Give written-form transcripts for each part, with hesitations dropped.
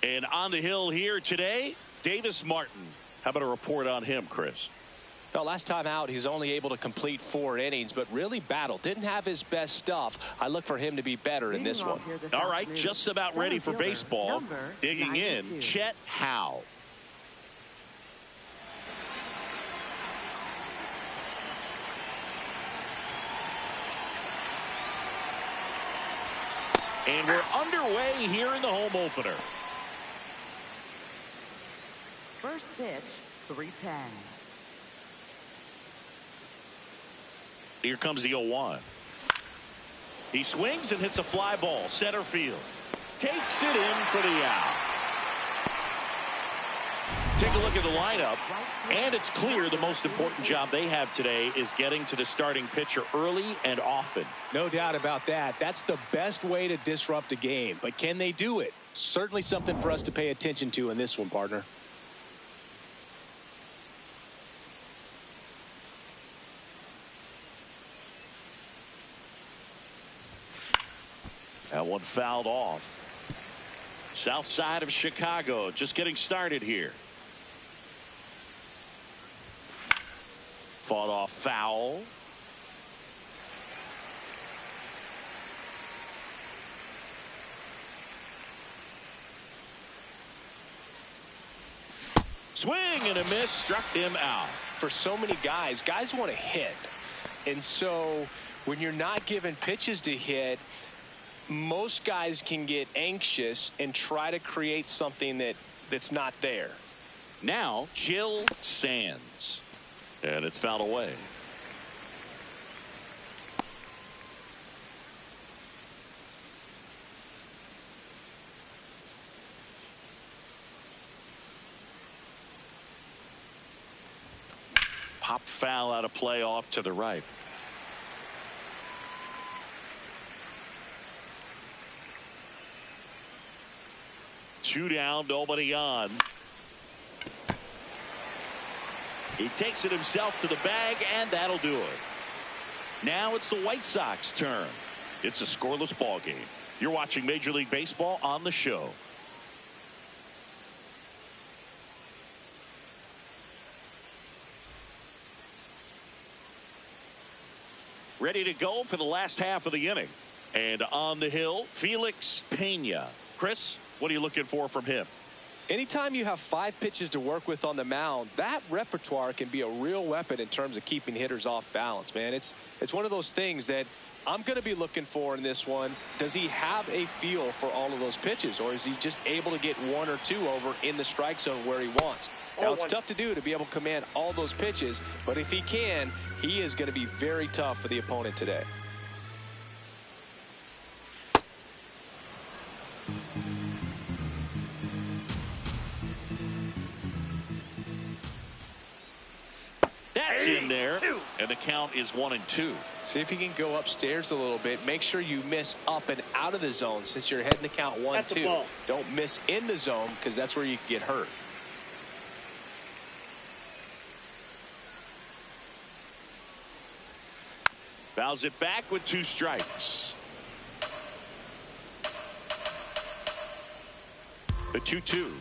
And on the hill here today, Davis Martin. How about a report on him, Chris? Well, last time out, he's only able to complete 4 innings, but really battled. Didn't have his best stuff. I look for him to be better in this one. All right, just about ready for baseball. Digging in, Chet Howe. And we're underway here in the home opener. First pitch, 3-10. Here comes the 0-1. He swings and hits a fly ball, center field. Takes it in for the out. Take a look at the lineup, and it's clear the most important job they have today is getting to the starting pitcher early and often. No doubt about that. That's the best way to disrupt a game. But can they do it? Certainly something for us to pay attention to in this one, partner. That one fouled off. South side of Chicago just getting started here. Fought off foul. Swing and a miss, struck him out. For so many guys want to hit. And so when you're not given pitches to hit, most guys can get anxious and try to create something that's not there. Now, Jill Sands. And it's fouled away. Pop foul out of play off to the right. Two down, nobody on. He takes it himself to the bag, and that'll do it. Now it's the White Sox turn. It's a scoreless ball game. You're watching Major League Baseball on the show. Ready to go for the last half of the inning. And on the hill, Felix Pena. Chris, what are you looking for from him? Anytime you have 5 pitches to work with on the mound, that repertoire can be a real weapon in terms of keeping hitters off balance, man. It's one of those things that I'm going to be looking for in this one. Does he have a feel for all of those pitches, or is he just able to get 1 or 2 over in the strike zone where he wants? Now, it's tough to do to be able to command all those pitches, but if he can, he is going to be very tough for the opponent today. That's in there, and the count is 1-2. See if you can go upstairs a little bit. Make sure you miss up and out of the zone since you're heading the count 1-2. Don't miss in the zone because that's where you can get hurt. Fouls it back with 2 strikes. The 2-2.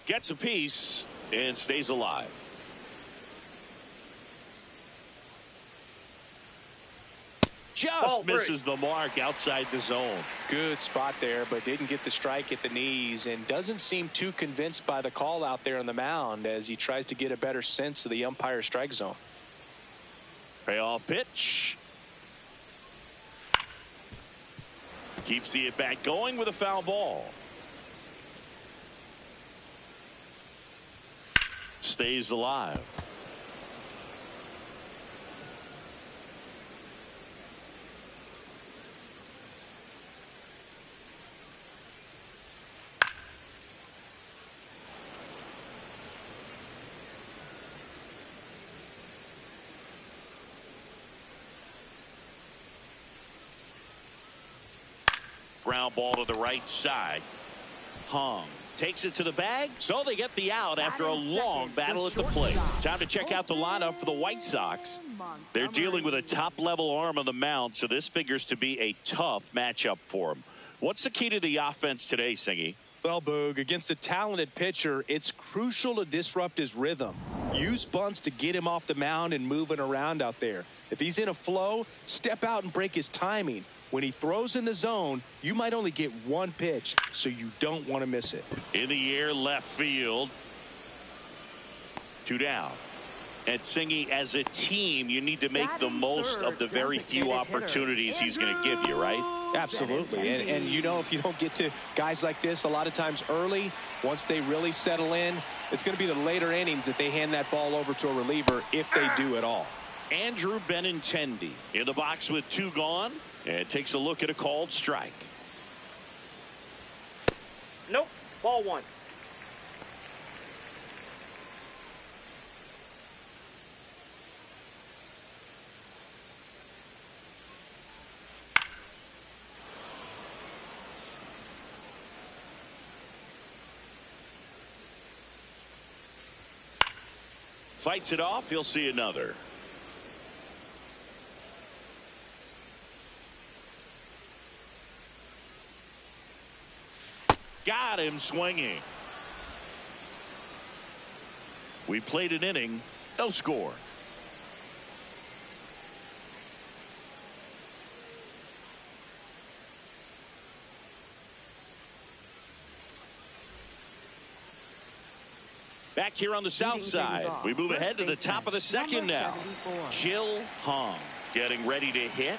Gets a piece and stays alive. Just misses the mark outside the zone. Good spot there, but didn't get the strike at the knees and doesn't seem too convinced by the call out there on the mound as he tries to get a better sense of the umpire's strike zone. Payoff pitch. Keeps the at-bat going with a foul ball. Stays alive. Ground ball to the right side. Hung takes it to the bag, so they get the out after a long battle at the plate. Time to check out the lineup for the White Sox. They're dealing with a top-level arm on the mound, so this figures to be a tough matchup for them. What's the key to the offense today, Singy? Well, Boog, against a talented pitcher, it's crucial to disrupt his rhythm. Use bunts to get him off the mound and moving around out there. If he's in a flow, step out and break his timing. When he throws in the zone, you might only get 1 pitch, so you don't want to miss it. In the air, left field. 2 down. And Singy, as a team, you need to make the most of the very few opportunities he's going to give you, right? Absolutely. And you know, if you don't get to guys like this a lot of times early, once they really settle in, it's going to be the later innings that they hand that ball over to a reliever if they do at all. Andrew Benintendi in the box with 2 gone. And takes a look at a called strike. Nope. Ball 1. Fights it off. He'll see another. Got him swinging. We played an inning. No score. Back here on the south side, we move ahead to the top of the second now. Jill Hong getting ready to hit.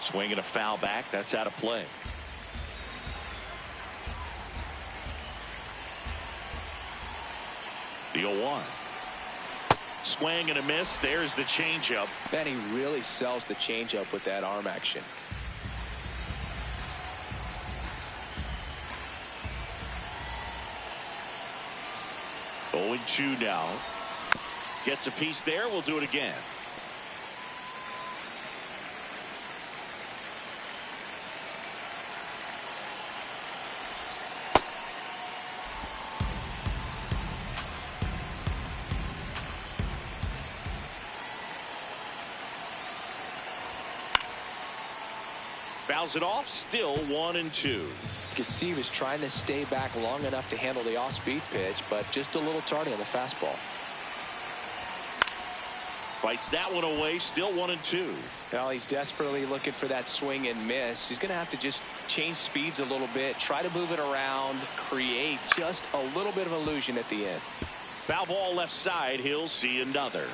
Swing and a foul back. That's out of play. The 0-1. Swing and a miss. There's the changeup. Man, he really sells the changeup with that arm action. Oh, 0-2 now. Gets a piece there. We'll do it again. Fouls it off. Still 1-2. You could see he was trying to stay back long enough to handle the off-speed pitch, but just a little tardy on the fastball. Fights that one away. Still 1-2. Well, he's desperately looking for that swing and miss. He's going to have to just change speeds a little bit, try to move it around, create just a little bit of illusion at the end. Foul ball left side. He'll see another.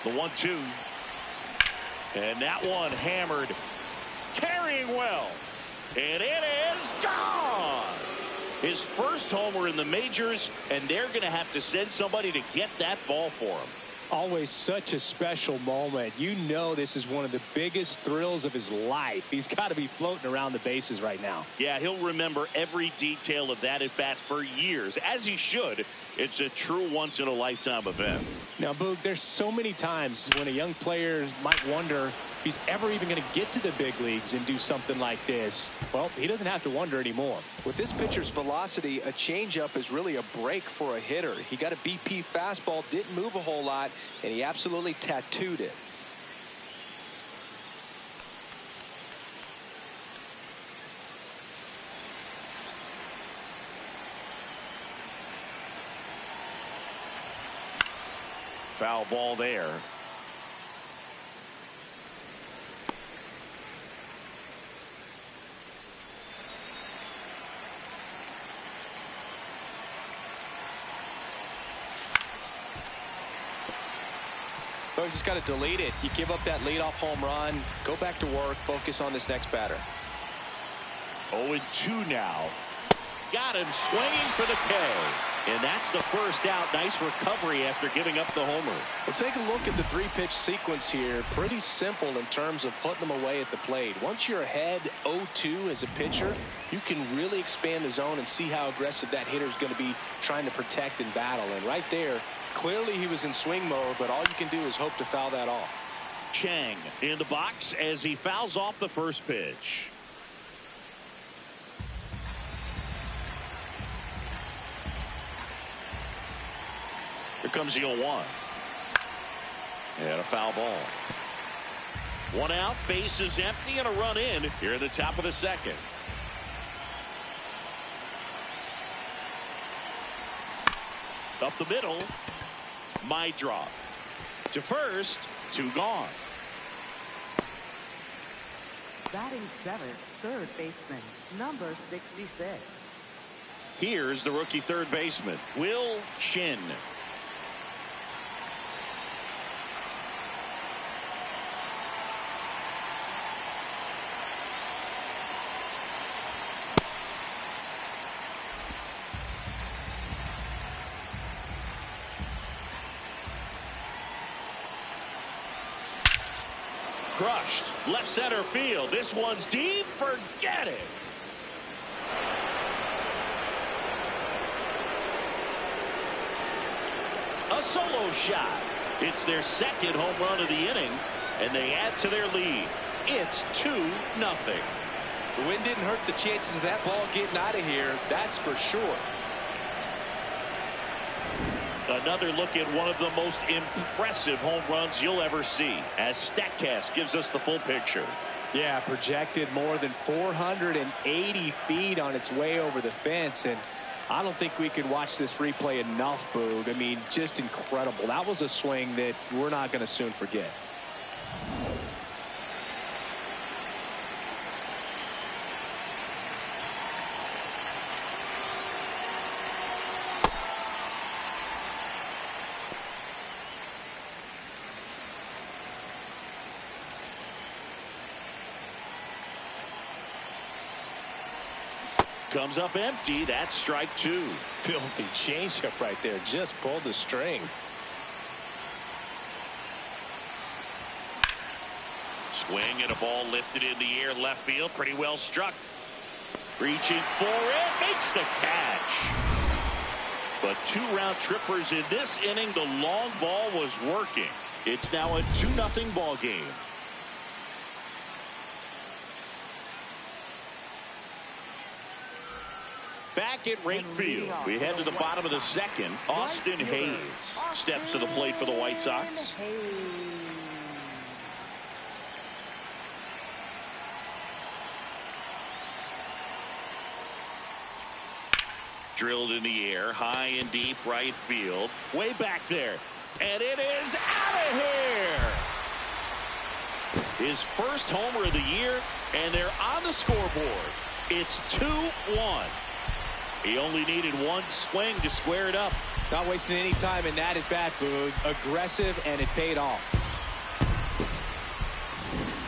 The 1-2. And that one hammered. Carrying well. And it is gone. His first homer in the majors, and they're going to have to send somebody to get that ball for him. Always such a special moment. You know this is one of the biggest thrills of his life. He's got to be floating around the bases right now. Yeah, he'll remember every detail of that at bat for years, as he should. It's a true once-in-a-lifetime event. Now, Boog, there's so many times when a young player might wonder if he's ever even going to get to the big leagues and do something like this. Well, he doesn't have to wonder anymore. With this pitcher's velocity, a changeup is really a break for a hitter. He got a BP fastball, didn't move a whole lot, and he absolutely tattooed it. Foul ball there. So you just got to delete it. You give up that leadoff home run, go back to work, focus on this next batter. 0-2 now. Got him swinging for the K. And that's the first out. Nice recovery after giving up the homer. Well, take a look at the three-pitch sequence here. Pretty simple in terms of putting them away at the plate. Once you're ahead 0-2 as a pitcher, you can really expand the zone and see how aggressive that hitter is going to be trying to protect and battle. And right there, clearly he was in swing mode, but all you can do is hope to foul that off. Chang in the box as he fouls off the first pitch. Here comes the 0-1. And a foul ball. One out, base is empty, and a run in here at the top of the second. Up the middle. My drop. To first, 2 gone. Batting seventh, third baseman, number 66. Here's the rookie third baseman, Will Shin. Crushed left center field. This one's deep. Forget it. A solo shot. It's their second home run of the inning, and they add to their lead. It's 2-0. The wind didn't hurt the chances of that ball getting out of here, that's for sure. Another look at one of the most impressive home runs you'll ever see, as StatCast gives us the full picture. Yeah, projected more than 480 feet on its way over the fence, and I don't think we could watch this replay enough, Boog. I mean, just incredible. That was a swing that we're not going to soon forget. Comes up empty. That's strike 2. Filthy changeup right there. Just pulled the string. Swing and a ball lifted in the air left field. Pretty well struck. Reaching for it. Makes the catch. But 2 round trippers in this inning. The long ball was working. It's now a 2-0 ball game. Back at right field, we head to the bottom of the second. Austin Hayes steps to the plate for the White Sox. Drilled in the air, high and deep right field. Way back there. And it is out of here. His first homer of the year, and they're on the scoreboard. It's 2-1. He only needed one swing to square it up. Not wasting any time in that at bat, Boog. Aggressive, and it paid off.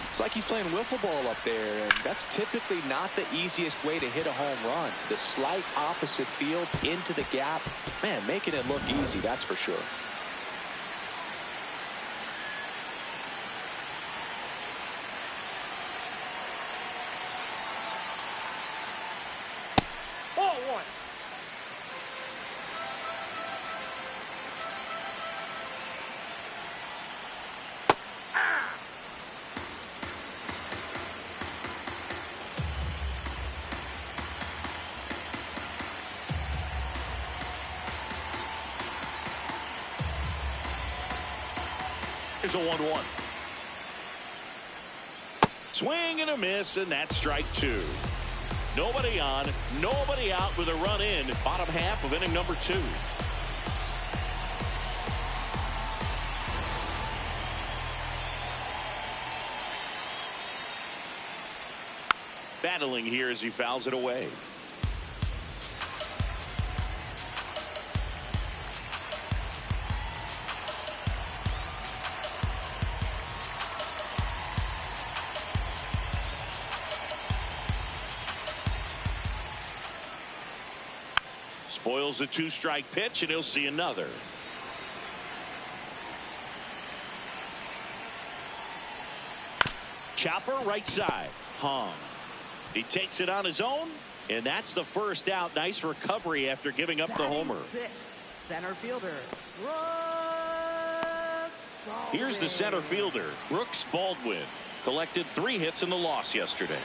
It's like he's playing wiffle ball up there, and that's typically not the easiest way to hit a home run. To the slight opposite field, into the gap. Man, making it look easy, that's for sure. Ball 1. Here's a 1-1. Swing and a miss, and that's strike 2. Nobody on, nobody out with a run in. Bottom half of inning number 2. Battling here as he fouls it away. Spoils a 2-strike pitch, and he'll see another. Chopper right side. Hung. He takes it on his own, and that's the first out. Nice recovery after giving up the homer. Center fielder. Here's the center fielder, Brooks Baldwin. Collected 3 hits in the loss yesterday.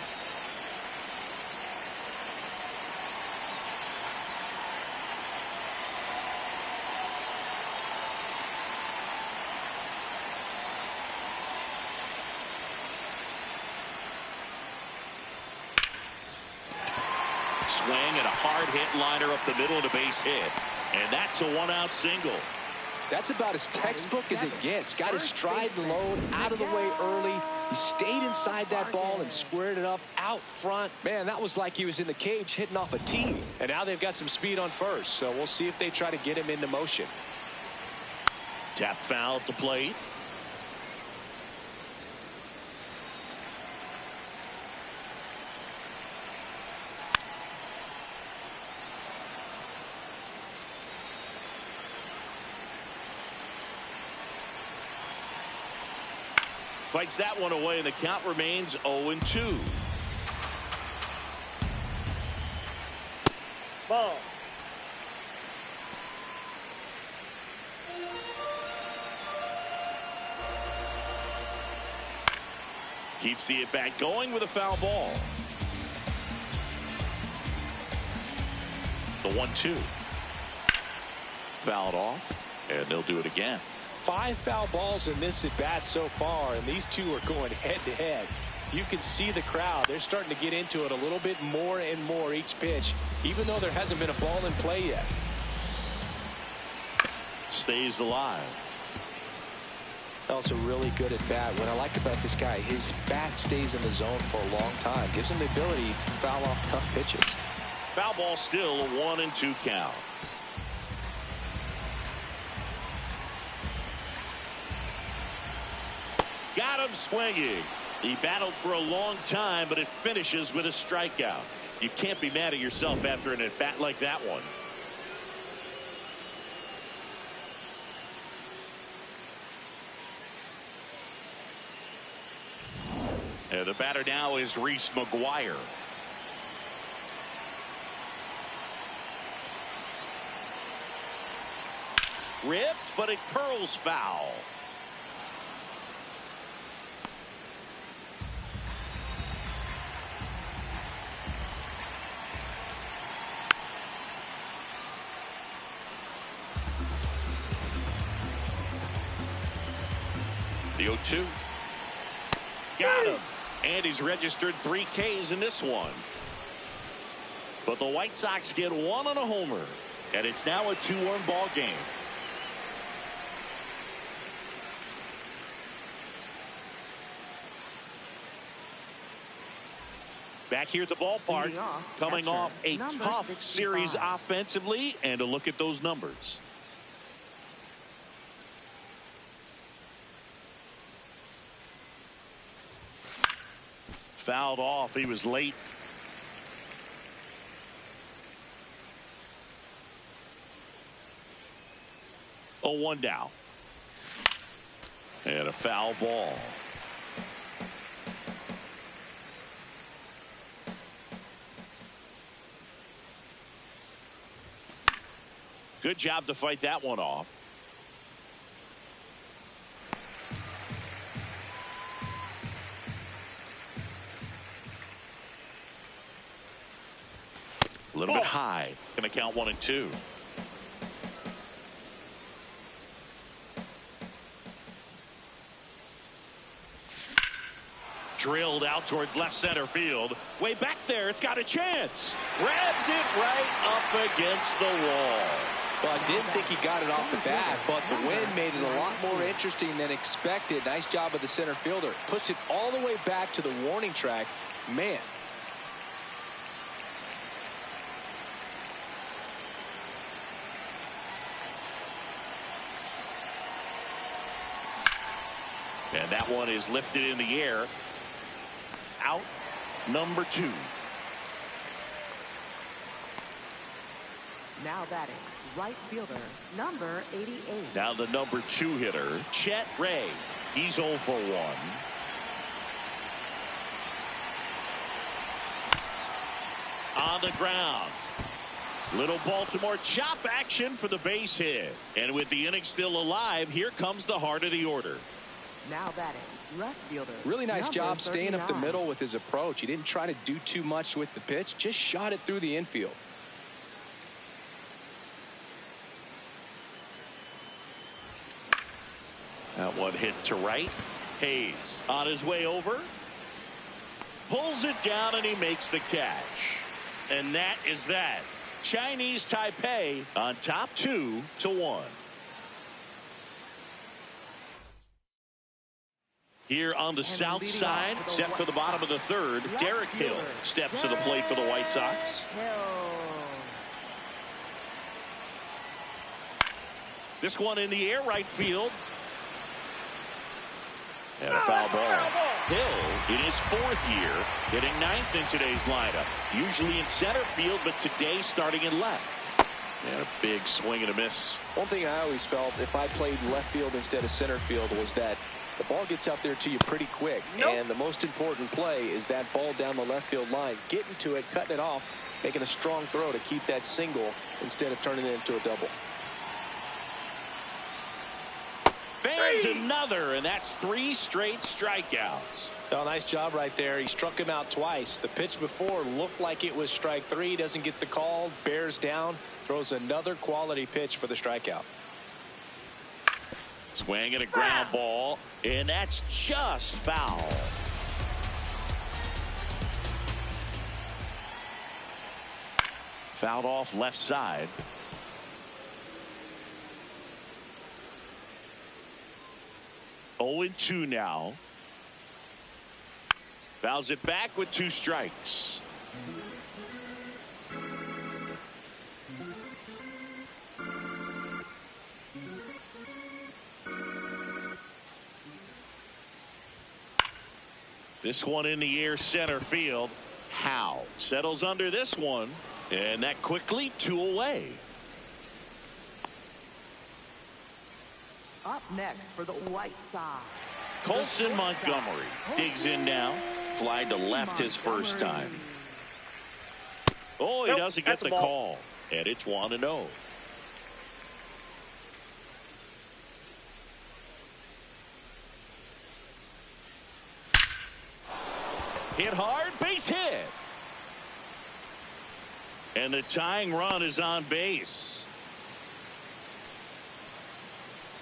Swing and a hard hit liner up the middle of the base hit. And that's a 1-out single. That's about as textbook as it gets. Got his stride and load out of the way early. He stayed inside that ball and squared it up out front. Man, that was like he was in the cage hitting off a tee. And now they've got some speed on first, so we'll see if they try to get him into motion. Tap foul at the plate. Fights that one away, and the count remains 0-2. Ball. Keeps the at-bat going with a foul ball. The 1-2. Fouled off, and they'll do it again. 5 foul balls in this at-bat so far, and these two are going head-to-head. You can see the crowd. They're starting to get into it a little bit more and more each pitch, even though there hasn't been a ball in play yet. Stays alive. Also really good at bat. What I like about this guy, his bat stays in the zone for a long time. Gives him the ability to foul off tough pitches. Foul ball still, a 1-2 count. Got him swinging. He battled for a long time, but it finishes with a strikeout. You can't be mad at yourself after an at-bat like that one. The batter now is Reese McGuire. Ripped, but it curls foul. The 0-2. Got him. And he's registered 3 Ks in this one. But the White Sox get 1 on a homer. And it's now a 2-1 ball game. Back here at the ballpark, coming off a tough series offensively, and a look at those numbers. Fouled off. He was late. Oh, 1 down. And a foul ball. Good job to fight that one off. A little bit high. Going to count 1 and 2. Drilled out towards left center field. Way back there. It's got a chance. Grabs it right up against the wall. Well, I didn't think he got it off the bat, but the wind made it a lot more interesting than expected. Nice job of the center fielder. Pushed it all the way back to the warning track. Man. And that one is lifted in the air. Out number 2. Now batting, right fielder, number 88. Now the number 2 hitter, Chet Ray. He's 0 for 1. On the ground. Little Baltimore chop action for the base hit. And with the inning still alive, here comes the heart of the order. Now batting, left fielder. Really nice job staying 39. up the middle with his approach. He didn't try to do too much with the pitch, just shot it through the infield. That one hit to right. Hayes on his way over. Pulls it down and he makes the catch. And that is that. Chinese Taipei on top 2-1. Here on the south side, set for the bottom of the 3rd, Derek Hill steps to the plate for the White Sox. This one in the air right field. And a foul ball. Hill in his 4th year, hitting 9th in today's lineup. Usually in center field, but today starting in left. And a big swing and a miss. One thing I always felt if I played left field instead of center field was that the ball gets out there to you pretty quick. And the most important play is that ball down the left field line. Getting to it, cutting it off, making a strong throw to keep that single instead of turning it into a double. lands another, and that's 3 straight strikeouts. Oh, nice job right there. He struck him out twice. The pitch before looked like it was strike 3. Doesn't get the call. Bears down. Throws another quality pitch for the strikeout. Swing and a ground ball, and that's just foul. Fouled off left side. Oh, 0-2 now. Fouls it back with 2 strikes. This one in the air center field. Howe settles under this one, and that quickly 2 away. Up next for the White Sox. Colson Montgomery digs in now. Fly to left his first time. Oh, he doesn't get the call, and it's 1-0. Hit hard, base hit. And the tying run is on base.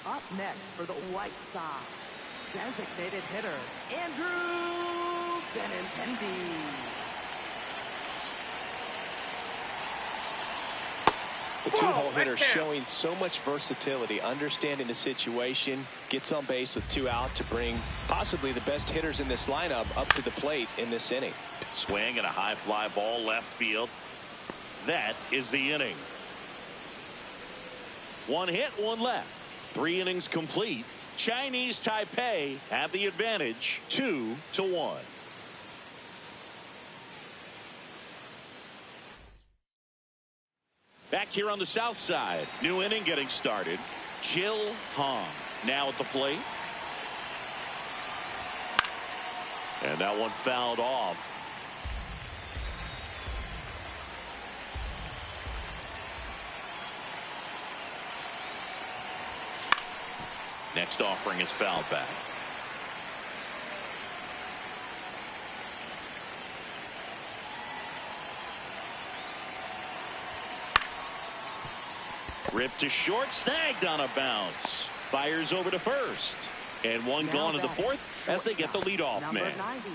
Up next for the White Sox, designated hitter, Andrew Benintendi. The 2-hole hitter showing so much versatility, understanding the situation, gets on base with 2 out to bring possibly the best hitters in this lineup up to the plate in this inning. Swing and a high fly ball left field. That is the inning. 1 hit, 1 left. 3 innings complete. Chinese Taipei have the advantage, 2-1. Back here on the south side, new inning getting started. Jill Hong now at the plate. And that one fouled off. Next offering is fouled back. Ripped to short, snagged on a bounce. Fires over to first. And one gone in the 4th as they get the leadoff man. 90.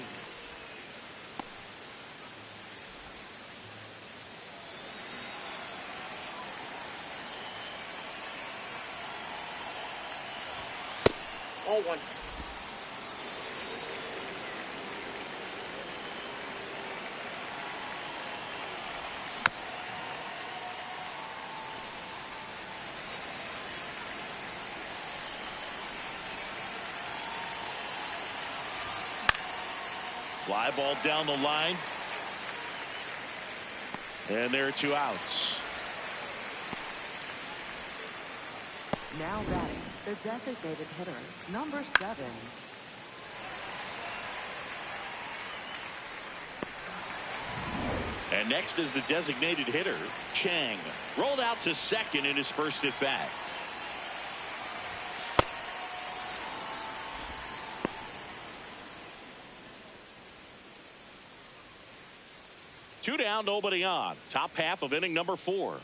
All 1. Fly ball down the line. And there are 2 outs. Now batting, the designated hitter, number 7. And next is the designated hitter, Chang. Rolled out to second in his first at bat. Two down, nobody on. Top half of inning number 4.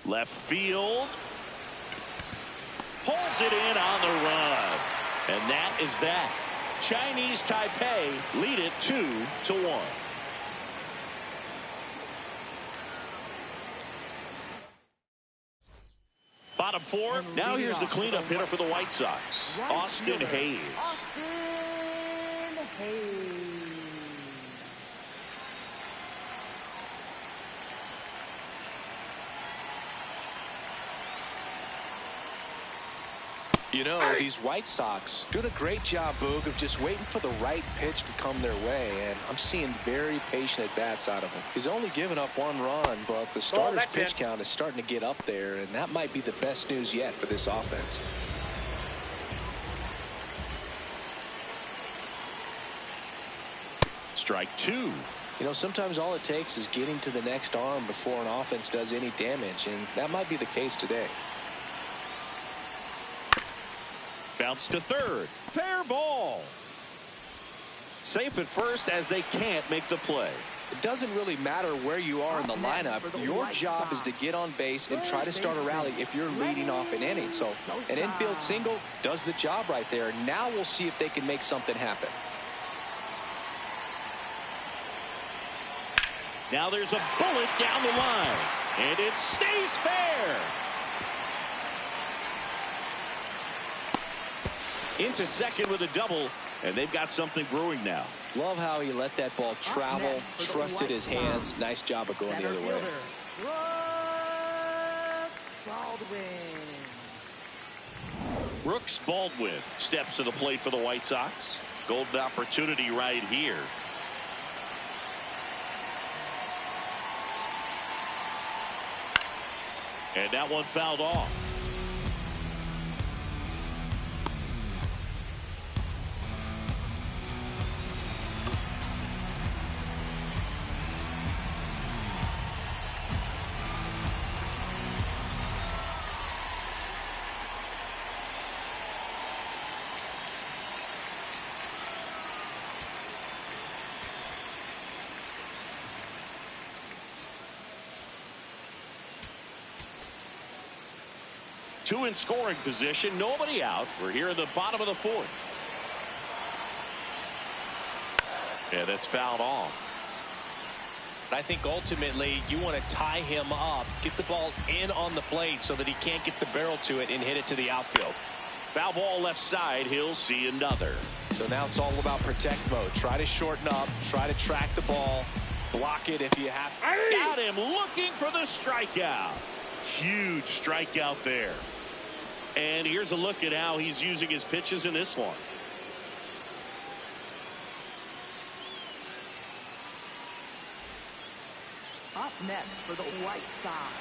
Left field. Pulls it in on the run. And that is that. Chinese Taipei lead it 2-1. Bottom 4. Now here's the cleanup hitter for the White Sox, Austin Hayes. Austin Hayes. You know, these White Sox doing a great job, Boog, of just waiting for the right pitch to come their way, and I'm seeing very patient at-bats out of him. He's only given up 1 run, but the starter's pitch count is starting to get up there, and that might be the best news yet for this offense. Strike two. You know, sometimes all it takes is getting to the next arm before an offense does any damage, and that might be the case today. Bounce to third. Fair ball. Safe at first as they can't make the play. It doesn't really matter where you are in the lineup. Your job is to get on base and try to start a rally if you're leading off an inning. So an infield single does the job right there. Now we'll see if they can make something happen. Now there's a bullet down the line, and it stays fair. Into second with a double, and they've got something brewing now. Love how he let that ball travel, trusted his hands. Nice job of going the other way. Brooks Baldwin steps to the plate for the White Sox. Golden opportunity right here. And that one fouled off. Two in scoring position, nobody out. We're here in the bottom of the fourth. Yeah, that's fouled off. I think ultimately you want to tie him up, get the ball in on the plate so that he can't get the barrel to it and hit it to the outfield. Foul ball left side. He'll see another. So now it's all about protect mode. Try to shorten up, try to track the ball, block it if you have. Got him looking for the strikeout. Huge strikeout there. And here's a look at how he's using his pitches in this one. Up next for the White Sox,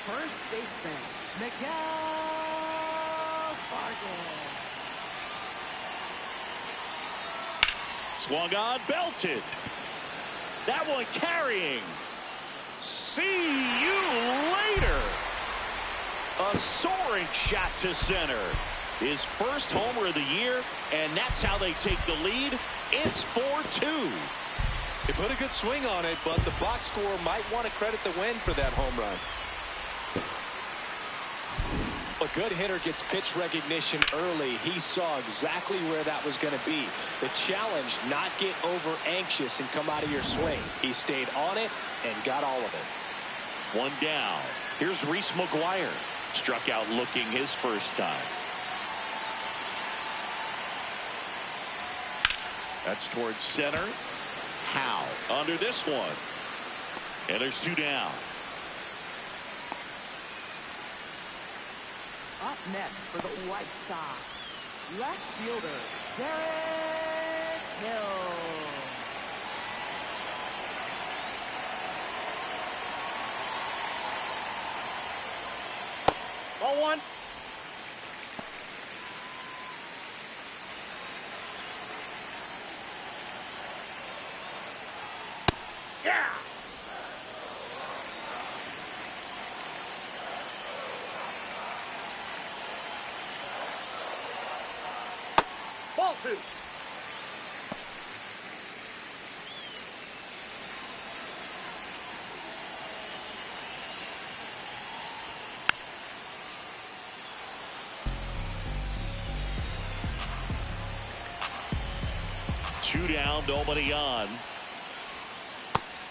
first baseman, Miguel Vargas. Swung on, belted. That one carrying. See you later. A soaring shot to center. His first homer of the year, and that's how they take the lead. It's 4-2. They put a good swing on it, but the box score might want to credit the win for that home run. A good hitter gets pitch recognition early. He saw exactly where that was going to be. The challenge, not get over anxious and come out of your swing. He stayed on it and got all of it. One down. Here's Reese McGuire. Struck out looking his first time. That's towards center. Howe under this one. And there's two down. Up next for the White Sox, left fielder, Derek Hill. Ball one. Yeah. Ball two. Two down, nobody on.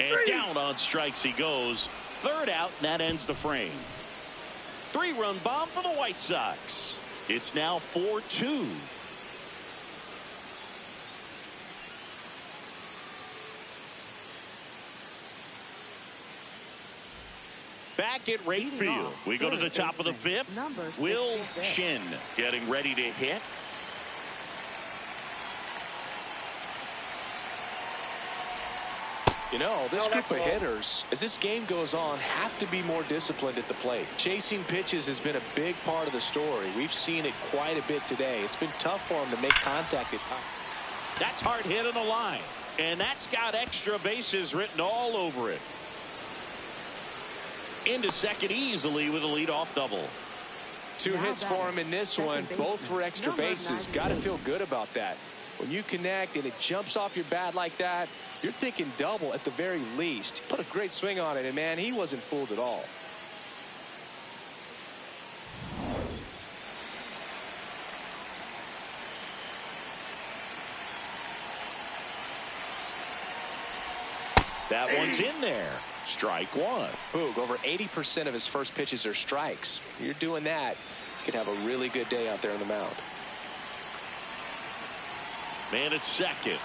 And down on strikes he goes. Third out, and that ends the frame. Three-run bomb for the White Sox. It's now 4-2. Back at right field. We go to the top of the fifth. Will Shin getting ready to hit. You know, this group of hitters, as this game goes on, have to be more disciplined at the plate. Chasing pitches has been a big part of the story. We've seen it quite a bit today. It's been tough for them to make contact at times. That's hard hit on the line. And that's got extra bases written all over it. Into second easily with a leadoff double. 2 hits for him in this one, both for extra bases. Got to feel good about that. When you connect and it jumps off your bat like that, you're thinking double at the very least. He put a great swing on it, and man, he wasn't fooled at all. That one's in there. Strike one. Boog, over 80% of his first pitches are strikes. You're doing that, you could have a really good day out there on the mound. Man at second.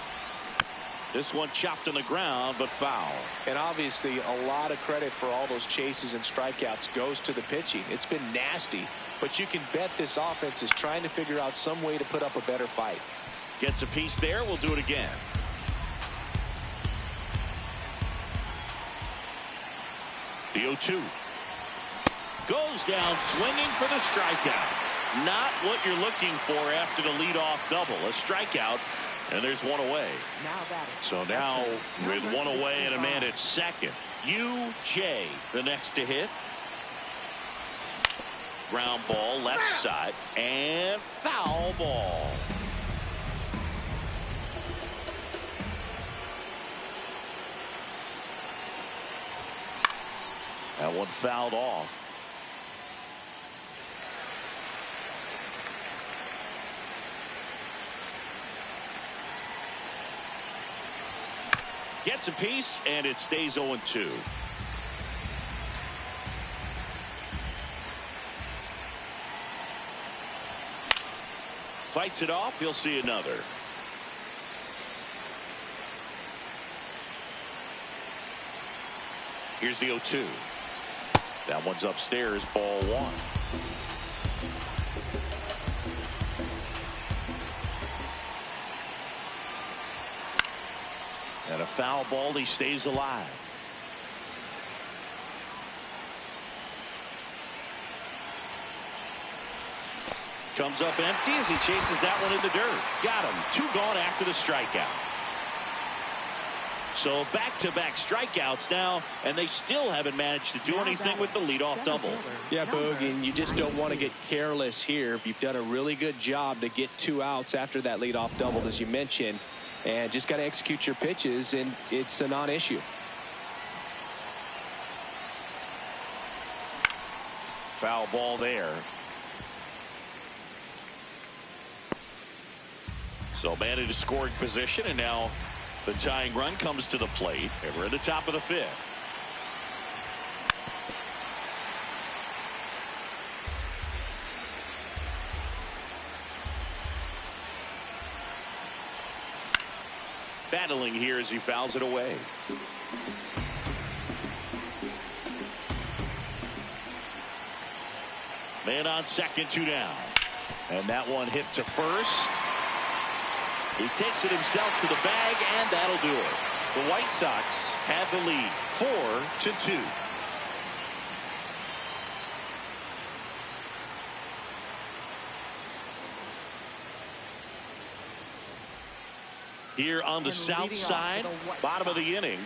This one chopped on the ground, but foul. And obviously, a lot of credit for all those chases and strikeouts goes to the pitching. It's been nasty, but you can bet this offense is trying to figure out some way to put up a better fight. Gets a piece there. We'll do it again. The 0-2. Goes down swinging for the strikeout. Not what you're looking for after the leadoff double. A strikeout, and there's one away. So now with one away and a man at second. UJ the next to hit. Ground ball left side and foul ball. That one fouled off. Gets a piece, and it stays 0-2. Fights it off. You'll see another. Here's the 0-2. That one's upstairs, ball one. And a foul ball, he stays alive. Comes up empty as he chases that one in the dirt. Got him. 2 gone after the strikeout. So back-to-back strikeouts now, and they still haven't managed to do anything with the leadoff double. Yeah, Boog, and you just don't want to get careless here. You've done a really good job to get 2 outs after that leadoff double, as you mentioned, and just got to execute your pitches, and it's a non-issue. Foul ball there. So man in a scoring position, and now the tying run comes to the plate, and we're at the top of the 5th. Battling here as he fouls it away. Man on second, 2 down. And that one hit to first. He takes it himself to the bag, and that'll do it. The White Sox have the lead, 4-2. Here on the south side, bottom of the inning.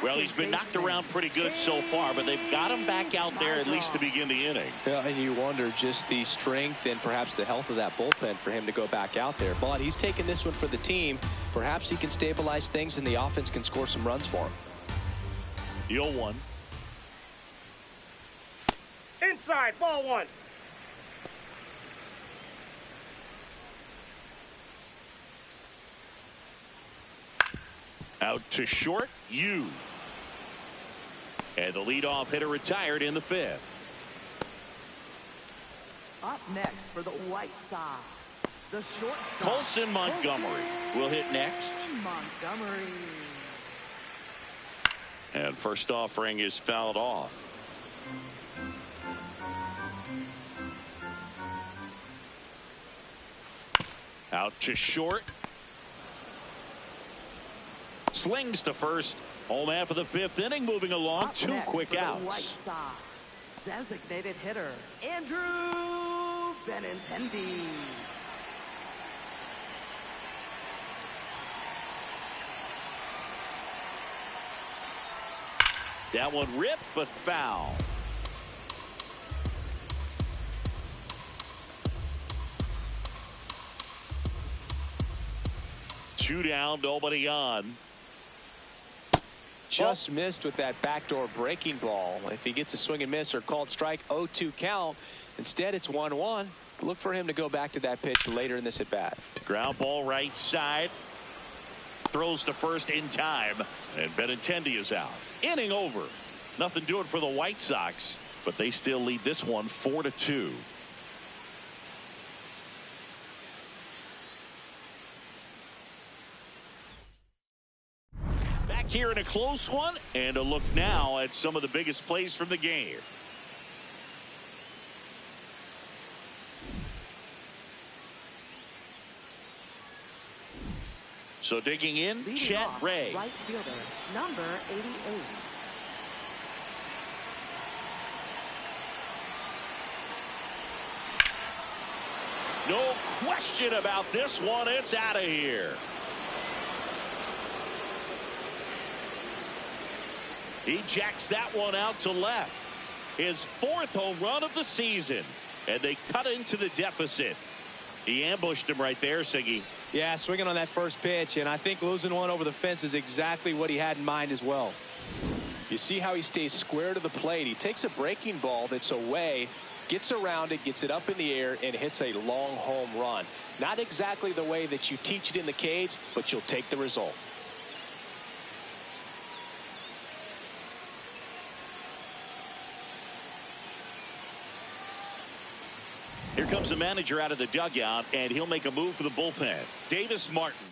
Well, he's been knocked around pretty good so far, but they've got him back out there at least to begin the inning. Yeah, and you wonder just the strength and perhaps the health of that bullpen for him to go back out there. But he's taking this one for the team. Perhaps he can stabilize things and the offense can score some runs for him. The 0-1. Inside, ball one. Out to short, and the leadoff hitter retired in the 5th. Up next for the White Sox, the shortstop Colson Montgomery will hit next. Montgomery. And first offering is fouled off. Out to short. Slings to first. Home half of the 5th inning, moving along. Up 2 quick outs. White Sox designated hitter Andrew Benintendi. That one ripped, but foul. Two down, nobody on. Just missed with that backdoor breaking ball. If he gets a swing and miss or called strike, 0-2 count. Instead, it's 1-1. Look for him to go back to that pitch later in this at bat. Ground ball right side. Throws to first in time, and Benintendi is out. Inning over. Nothing doing for the White Sox, but they still lead this one 4-2. Back here in a close one, and a look now at some of the biggest plays from the game. So digging in, Chet Ray. Right fielder, number 88. No question about this one. It's out of here. He jacks that one out to left. His fourth home run of the season. And they cut into the deficit. He ambushed him right there, Siggy. Yeah, swinging on that first pitch, and I think losing one over the fence is exactly what he had in mind as well. You see how he stays square to the plate. He takes a breaking ball that's away, gets around it, gets it up in the air, and hits a long home run. Not exactly the way that you teach it in the cage, but you'll take the result. Here comes the manager out of the dugout, and he'll make a move for the bullpen. Davis Martin.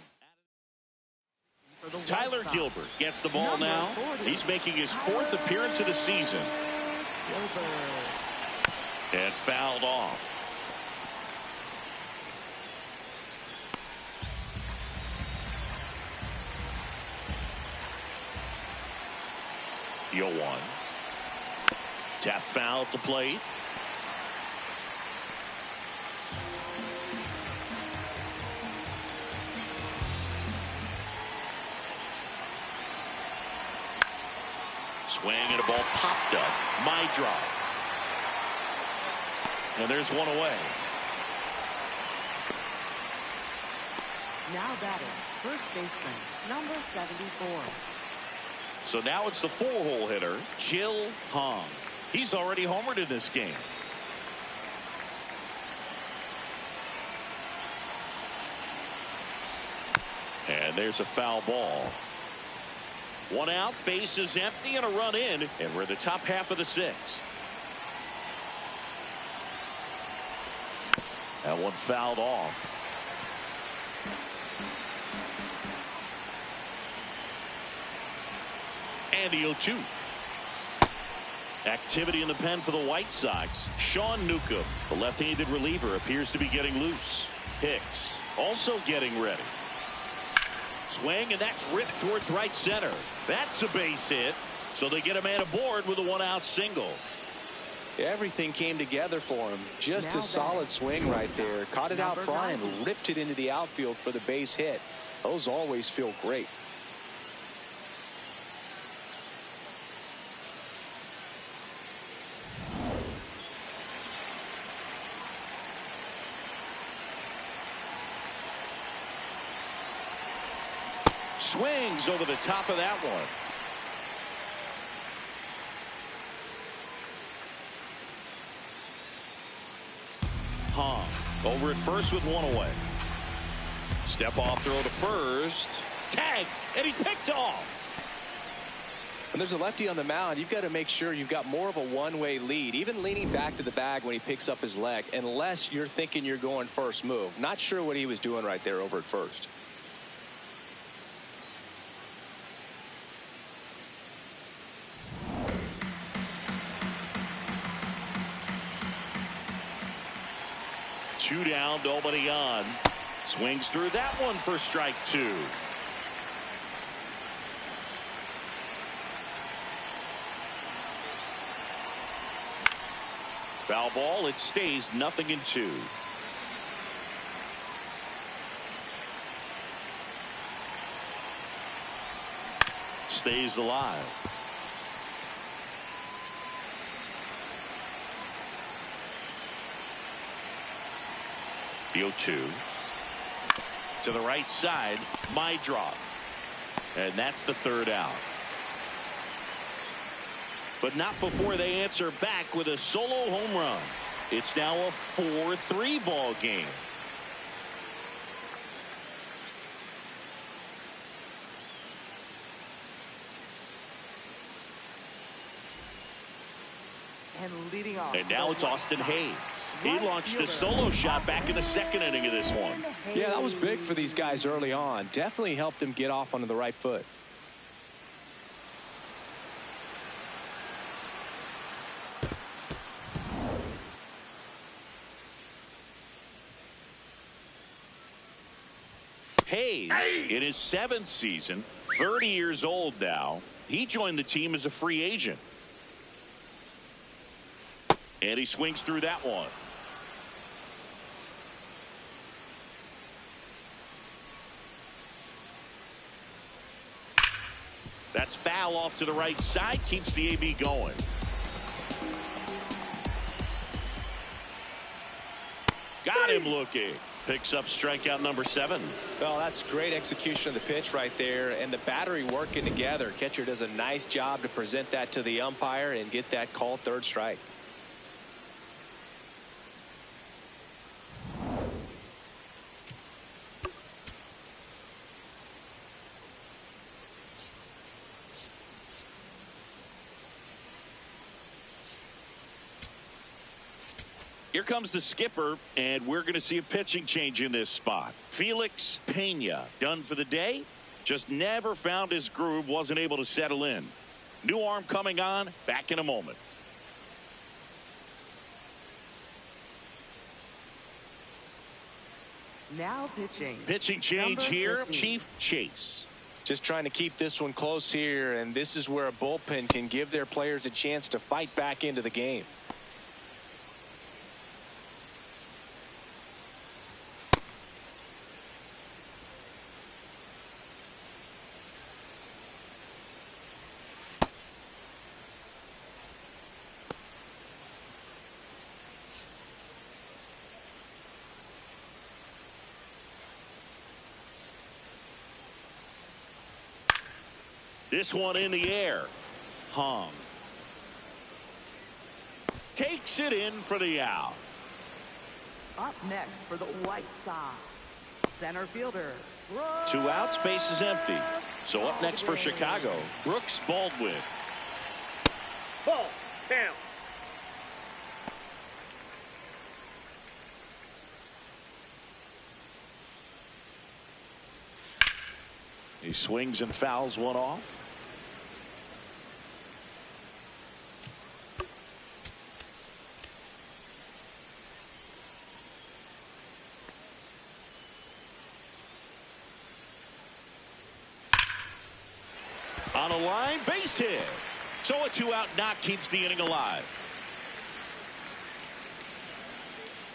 Tyler Gilbert gets the ball now. He's making his fourth appearance of the season. And fouled off. Yo one. Tap foul at the plate. Swing and a ball popped up. My drop. And there's one away. Now batting, first baseman, number 74. So now it's the four-hole hitter, Jill Hong. He's already homered in this game. And there's a foul ball. One out, base is empty, and a run in, and we're in the top half of the sixth. That one fouled off. And the 0-2. Activity in the pen for the White Sox. Sean Newcomb, the left-handed reliever, appears to be getting loose. Hicks also getting ready. Swing, and that's ripped towards right center. That's a base hit. So they get a man aboard with a one-out single. Everything came together for him. Just a solid swing right there. Caught it out front and ripped it into the outfield for the base hit. Those always feel great. Swings over the top of that one. Hong over at first with one away. Step off throw to first. Tag, and he's picked off. When there's a lefty on the mound, you've got to make sure you've got more of a one-way lead, even leaning back to the bag when he picks up his leg, unless you're thinking you're going first move. Not sure what he was doing right there over at first. Two down, nobody on. Swings through that one for strike two. Foul ball, it stays 0-2. Stays alive. The 0-2. To the right side, my drop. And that's the third out. But not before they answer back with a solo home run. It's now a 4-3 ball game. And leading off. And now it's Austin Hayes. He launched a solo shot back in the second inning of this one. Yeah, that was big for these guys early on. Definitely helped them get off onto the right foot. Hayes, in his 7th season, 30 years old now. He joined the team as a free agent. And he swings through that one. That's foul off to the right side. Keeps the AB going. Got him looking. Picks up strikeout number 7. Well, that's great execution of the pitch right there, and the battery working together. Catcher does a nice job to present that to the umpire and get that call, third strike. Here comes the skipper, and we're going to see a pitching change in this spot. Felix Pena, done for the day. Just never found his groove, wasn't able to settle in. New arm coming on, back in a moment. Now pitching. Pitching change here, Chief Chase. Just trying to keep this one close here, and this is where a bullpen can give their players a chance to fight back into the game. This one in the air. Hung. Takes it in for the out. Up next for the White Sox, center fielder. 2 outs, base is empty. So up next for Chicago, Brooks Baldwin. Ball, down. He swings and fouls one off. On a line, base hit. So a 2-out knock keeps the inning alive.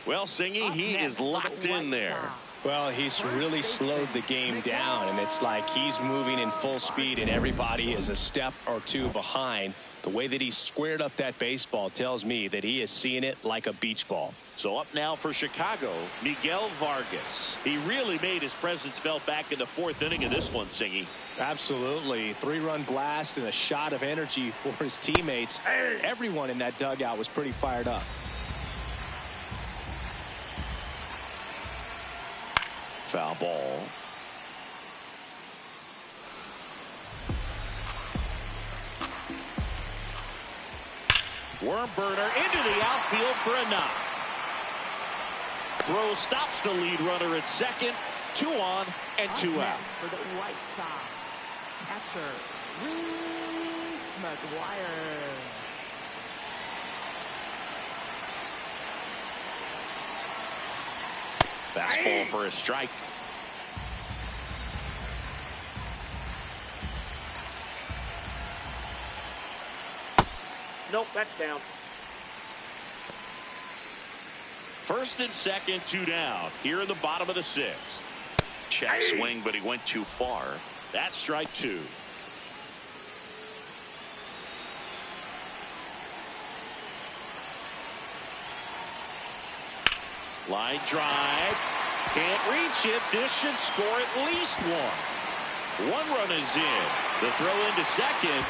Well, Singy, he is locked in there. Well, he's really slowed the game down, and it's like he's moving in full speed and everybody is a step or two behind. The way that he squared up that baseball tells me that he is seeing it like a beach ball. So up now for Chicago, Miguel Vargas. He really made his presence felt back in the 4th inning of this one, Singy. Absolutely. 3-run blast and a shot of energy for his teammates. Everyone in that dugout was pretty fired up. Foul ball. Worm burner into the outfield for a knock. Throw stops the lead runner at second. 2 on and 2 out. For the White Sox, catcher Reese McGuire. Fastball for a strike. Nope, that's down. First and second, 2 down. Here in the bottom of the 6th. Check swing, but he went too far. That's strike 2. Line drive. Can't reach it. This should score at least one. One run is in. The throw into second,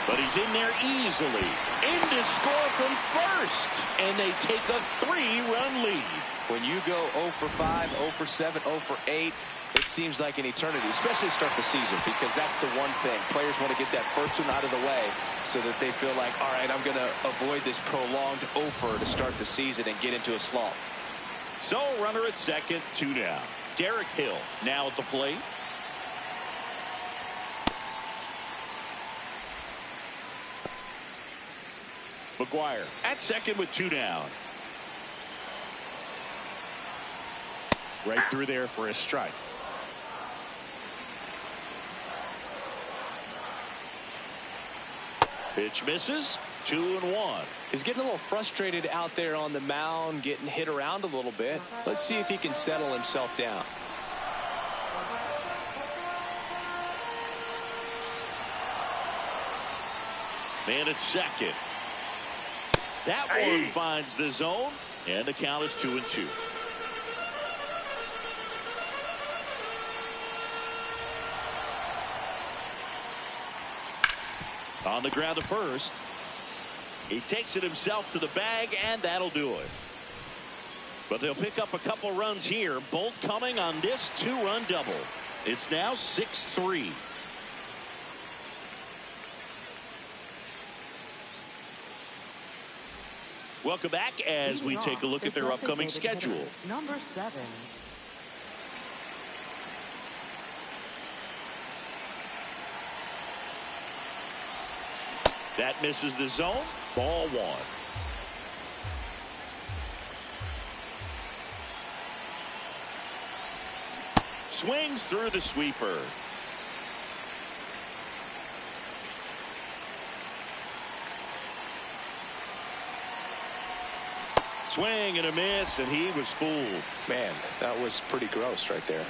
but he's in there easily. In to score from first, and they take a 3-run lead. When you go 0 for 5, 0 for 7, 0 for 8, it seems like an eternity, especially to start the season, because that's the one thing. Players want to get that first one out of the way so that they feel like, all right, I'm going to avoid this prolonged 0-fer to start the season and get into a slump. So runner at second, 2 down. Derek Hill now at the plate. McGuire at second with 2 down. Right through there for a strike. Pitch misses. 2-1. He's getting a little frustrated out there on the mound, getting hit around a little bit. Let's see if he can settle himself down. Man at second. That one finds the zone, and the count is 2-2. On the ground to first. He takes it himself to the bag, and that'll do it. But they'll pick up a couple runs here, both coming on this 2-run double. It's now 6-3. Welcome back as we take a look at their upcoming schedule. Number 7. That misses the zone. Ball 1. Swings through the sweeper. Swing and a miss, and he was fooled. Man, that was pretty gross right there.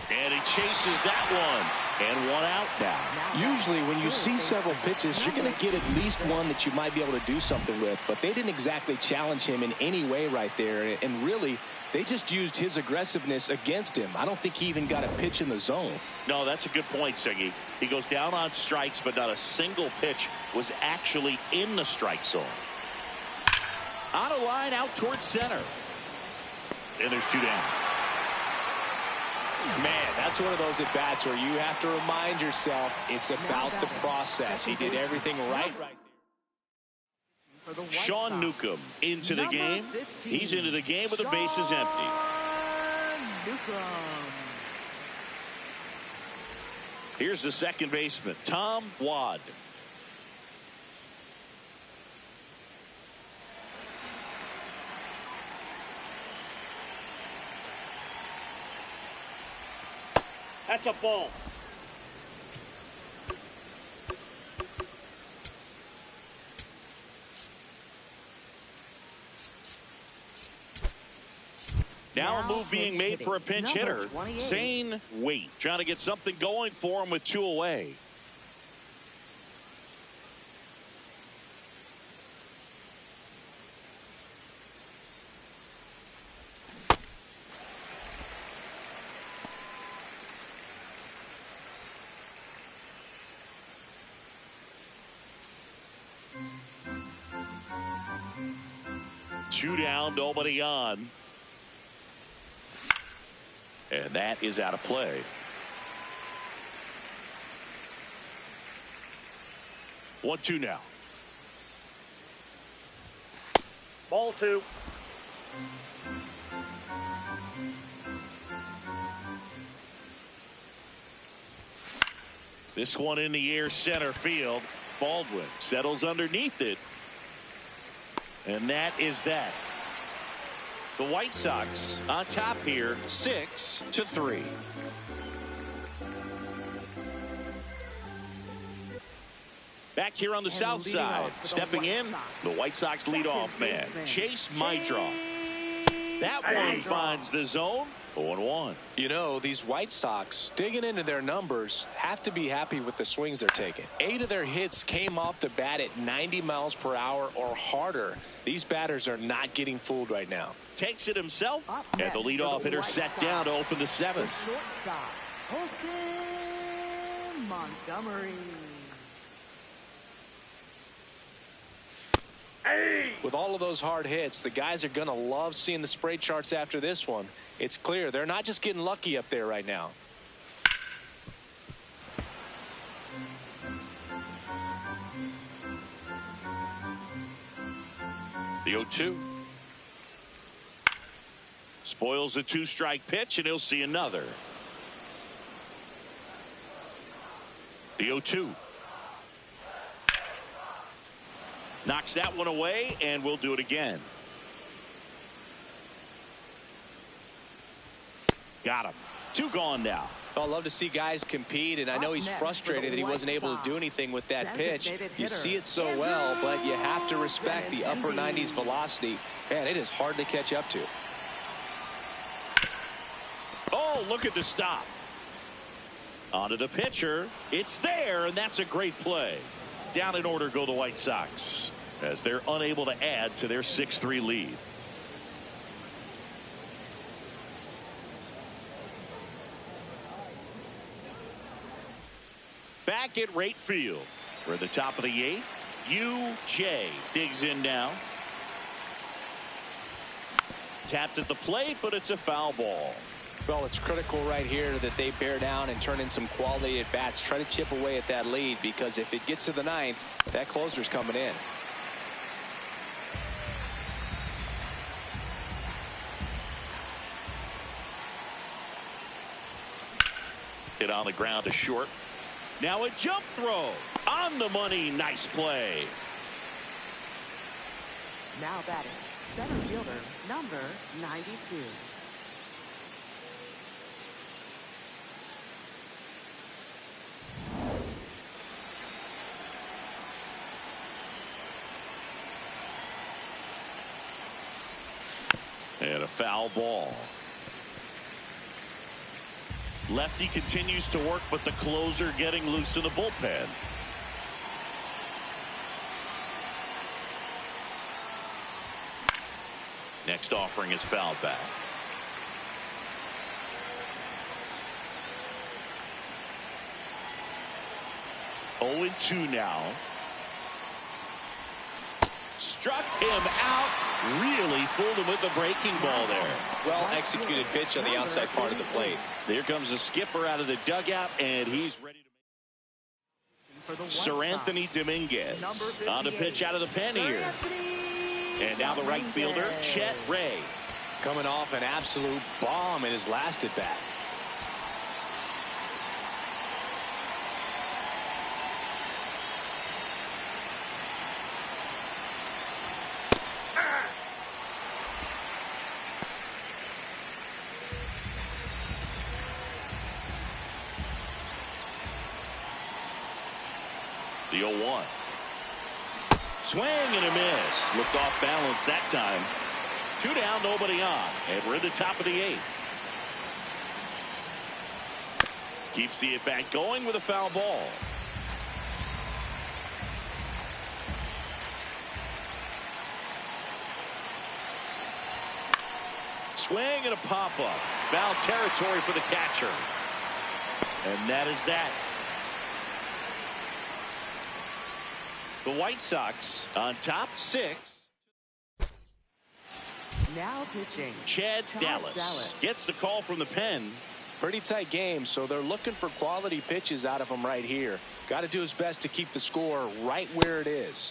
And he chases that one. And 1 out now. Usually when you see several pitches, you're going to get at least one that you might be able to do something with. But they didn't exactly challenge him in any way right there. And really, they just used his aggressiveness against him. I don't think he even got a pitch in the zone. No, that's a good point, Siggy. He goes down on strikes, but not a single pitch was actually in the strike zone. On a line out towards center. And there's 2 down. Man, that's one of those at-bats where you have to remind yourself it's about the process. He did everything right there. Sean Newcomb into the game. He's into the game with the bases empty. Here's the second baseman, Tom Wad. That's a ball. Now a move being made for a pinch hitter. Zane Waite trying to get something going for him with 2 away. Two down, nobody on. And that is out of play. 1-2 now. Ball 2. This one in the air, center field. Baldwin settles underneath it. And that is that. The White Sox on top here, 6-3. Back here on the south side, stepping in, the White Sox leadoff man, Chase Maidra. That one finds the zone, 0-1. You know, these White Sox, digging into their numbers, have to be happy with the swings they're taking. 8 of their hits came off the bat at 90 miles per hour or harder. These batters are not getting fooled right now. Takes it himself, and the leadoff hitter set down to open the 7th. Shortstop, Colton Montgomery. With all of those hard hits, the guys are going to love seeing the spray charts after this one. It's clear they're not just getting lucky up there right now. The 0-2. Spoils a 2-strike pitch, and he'll see another. The 0-2. Knocks that one away, and we'll do it again. Got him. 2 gone now. Well, I love to see guys compete, and I know he's frustrated that he wasn't able to do anything with that pitch. You see it so well, but you have to respect the upper 90s velocity. Man, it is hard to catch up to. Oh, look at the stop. Onto the pitcher. It's there, and that's a great play. Down in order go the White Sox, as they're unable to add to their 6-3 lead. Back at right field. We're at the top of the 8th. U.J. digs in now. Tapped at the plate, but it's a foul ball. Well, it's critical right here that they bear down and turn in some quality at bats. Try to chip away at that lead, because if it gets to the 9th, that closer's coming in. Hit on the ground to short. Now a jump throw on the money. Nice play. Now batting, center fielder, number 92. And a foul ball. Lefty continues to work, but the closer getting loose in the bullpen. Next offering is fouled back. Oh, 2 now. Struck him out. Really fooled him with the breaking ball there. Well executed pitch on the outside part of the plate. There comes the skipper out of the dugout, and he's ready to Sir Anthony Dominguez on the pitch out of the pen here. And now the right fielder, Chet Ray, coming off an absolute bomb in his last at bat. The 0-1. Swing and a miss. Looked off balance that time. 2 down, nobody on. And we're at the top of the 8th. Keeps the at-bat going with a foul ball. Swing and a pop-up. Foul territory for the catcher. And that is that. The White Sox on top 6. Now pitching, Chad Dallas gets the call from the pen. Pretty tight game, so they're looking for quality pitches out of him right here. Got to do his best to keep the score right where it is.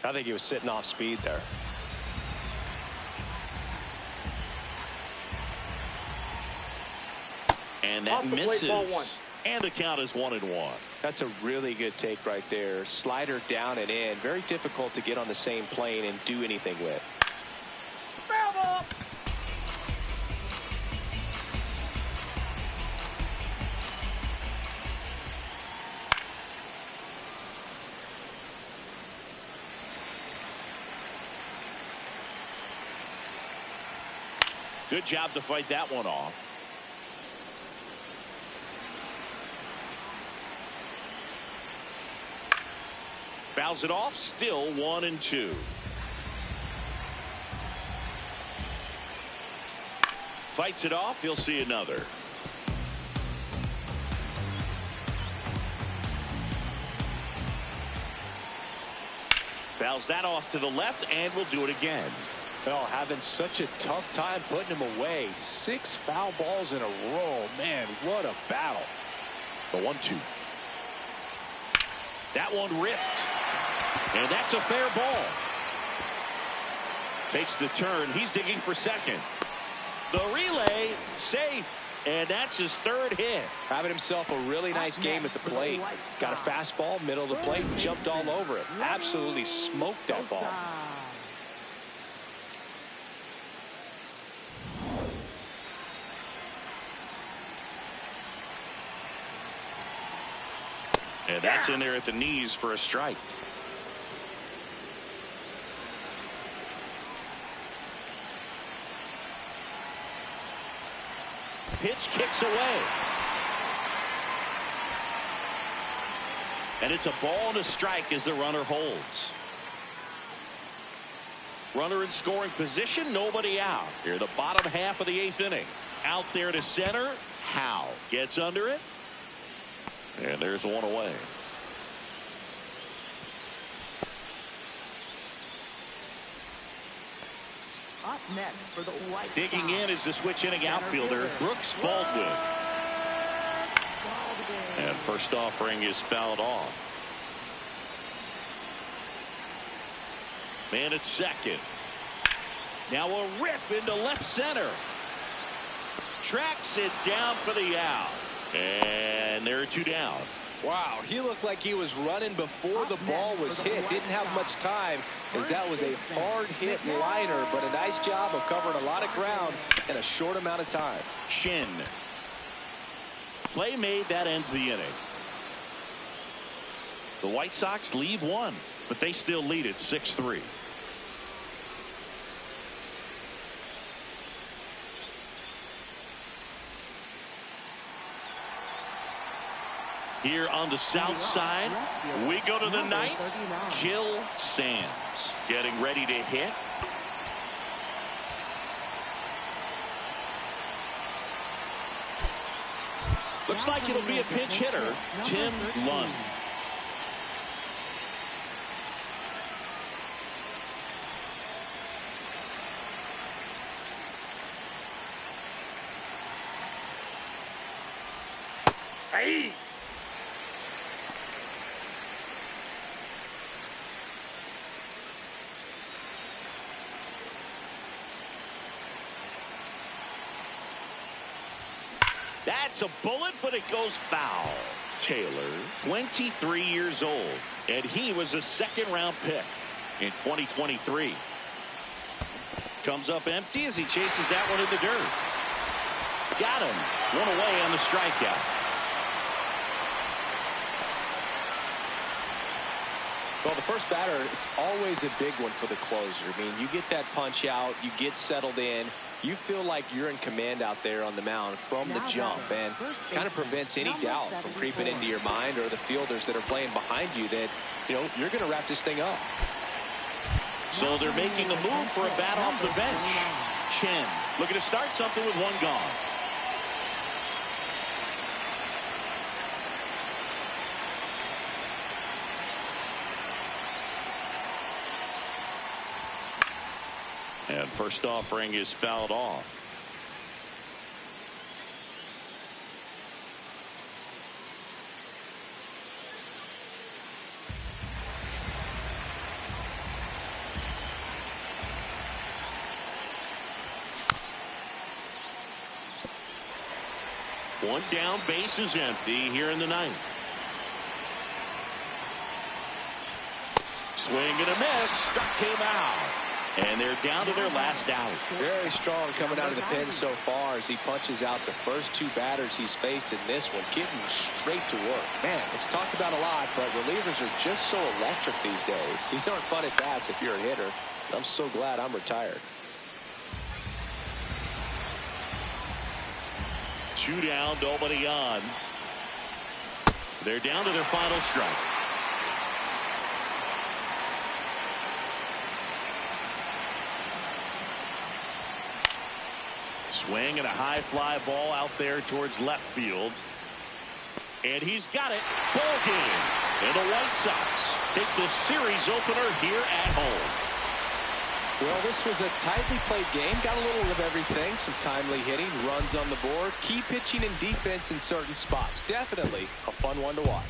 I think he was sitting off speed there. And that misses. And the count is 1-1. That's a really good take right there. Slider down and in. Very difficult to get on the same plane and do anything with. Good job to fight that one off. Fouls it off. Still 1-2. Fights it off. He'll see another. Fouls that off to the left, and will do it again. Well, having such a tough time putting him away. 6 foul balls in a row. Man, what a battle. The 1-2. That one ripped. And that's a fair ball. Takes the turn. He's digging for second. The relay, safe. And that's his 3rd hit. Having himself a really nice game at the plate. Got a fastball, middle of the plate, jumped all over it. Absolutely smoked that ball. And that's in there at the knees for a strike. Pitch kicks away. And it's a ball and a strike as the runner holds. Runner in scoring position, nobody out. Here, the bottom half of the 8th inning. Out there to center. Howe gets under it. And there's one away. Up next for the White Sox. Digging in is the switch inning outfielder, Brooks Baldwin. And first offering is fouled off. Man at second. Now a rip into left center. Tracks it down for the out. And there are 2 down. Wow, he looked like he was running before the ball was hit. Didn't have much time as that was a hard hit liner, but a nice job of covering a lot of ground in a short amount of time. Shin. Play made, that ends the inning. The White Sox leave 1, but they still lead it 6-3. Here on the south side, we go to the 9th. Jill Sands getting ready to hit. Looks like it'll be a pinch hitter, Tim Lund. Hey! That's a bullet, but it goes foul. Taylor, 23 years old, and he was a 2nd-round pick in 2023. Comes up empty as he chases that one in the dirt. Got him. 1 away on the strikeout. Well, the first batter, it's always a big one for the closer. I mean, you get that punch out, you get settled in. You feel like you're in command out there on the mound from the jump, and kind of prevents any doubt from creeping into your mind or the fielders that are playing behind you that, you know, you're going to wrap this thing up. So they're making a move for a bat off the bench. Chen looking to start something with 1 gone. And first offering is fouled off. One down, base is empty here in the 9th. Swing and a miss, struck him out. And they're down to their last out. Very strong coming out of the pen so far as he punches out the first 2 batters he's faced in this one, getting straight to work. Man, it's talked about a lot, but relievers are just so electric these days. These aren't fun at bats if you're a hitter. I'm so glad I'm retired. 2 down, nobody on. They're down to their final strike. Swing and a high fly ball out there towards left field. And he's got it. Ball game. And the White Sox take the series opener here at home. Well, this was a tightly played game. Got a little of everything. Some timely hitting, runs on the board, key pitching and defense in certain spots. Definitely a fun one to watch.